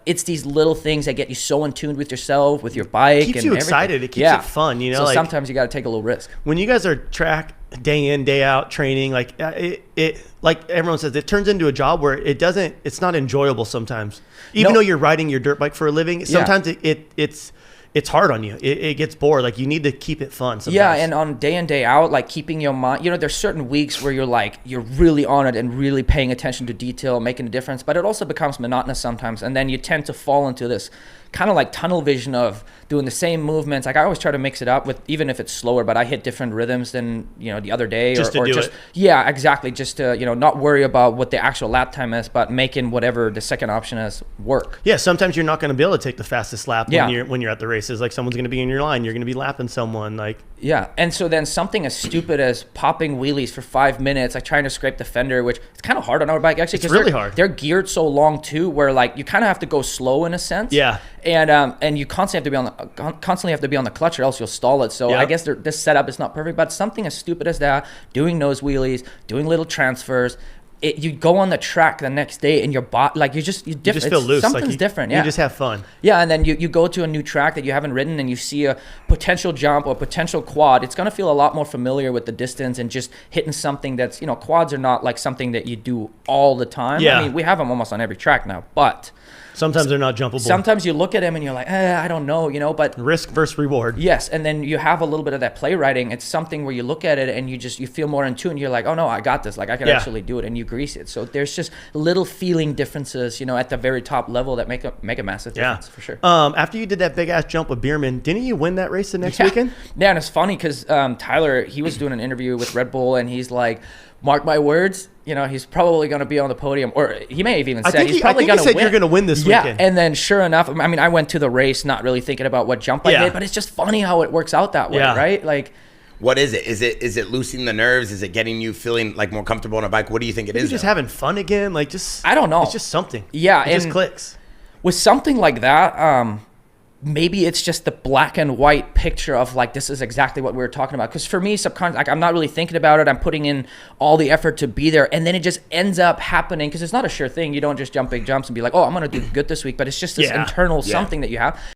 it's these little things that get you so in tune with yourself, with your bike. It keeps you excited. It keeps it fun, you know. So like, sometimes you got to take a little risk. When you guys are track day in, day out training, like it like everyone says, it turns into a job where it's not enjoyable sometimes. Even though you're riding your dirt bike for a living, sometimes it's hard on you. It gets bored. Like, you need to keep it fun sometimes. Yeah, and on day in, day out, like keeping your mind, there's certain weeks where you're really on it and really paying attention to detail, making a difference, but it also becomes monotonous sometimes. And then you tend to fall into this kind of like tunnel vision of doing the same movements. Like, I always try to mix it up with, even if it's slower, but I hit different rhythms than, the other day. Just to do it. Yeah, exactly. Just to, not worry about what the actual lap time is, but making whatever the second option is work. Yeah, sometimes you're not going to be able to take the fastest lap when you're at the races. Like, someone's going to be in your line. You're going to be lapping someone. Like, yeah, and so then something as stupid as popping wheelies for 5 minutes, like trying to scrape the fender, which it's kind of hard on our bike actually. It's really hard. They're geared so long too, where like you kind of have to go slow in a sense. Yeah. And you constantly have to be on the clutch, or else you'll stall it. So I guess this setup is not perfect, but something as stupid as that, doing nose wheelies, doing little transfers. You go on the track the next day and your bot, like you just feel loose. Something's different. Yeah. You just have fun. Yeah, and then you go to a new track that you haven't ridden and you see a potential jump or potential quad. It's going to feel a lot more familiar with the distance and just hitting something that's, quads are not like something that you do all the time. Yeah. I mean, we have them almost on every track now, but sometimes they're not jumpable. Sometimes you look at them and you're like, I don't know, but risk versus reward. Yes, and then you have a little bit of that play riding. It's something where you look at it and you feel more in tune. You're like, oh no, I got this. Like, I can actually do it, and you grease it. So there's just little feeling differences, at the very top level that make a massive difference for sure. After you did that big ass jump with Bierman, didn't you win that race the next weekend? Yeah, and it's funny because Tyler, he was doing an interview with Red Bull, and he's like, mark my words, he's probably going to be on the podium, or he may have even said he's probably going to win. You're going to win this weekend. Yeah, and then sure enough, I mean, I went to the race not really thinking about what jump I did, but it's just funny how it works out that way, right? Like, what is it? Is it loosening the nerves? Is it getting you feeling like more comfortable on a bike? What do you think it is? Just having fun again, like just I don't know. It's just something. Yeah, it just clicks. With something like that, maybe it's just the black and white picture of like, this is exactly what we were talking about. Because for me, like, I'm not really thinking about it. I'm putting in all the effort to be there. And then it just ends up happening because it's not a sure thing. You don't just jump big jumps and be like, oh, I'm going to do good this week. But it's just this internal something that you have.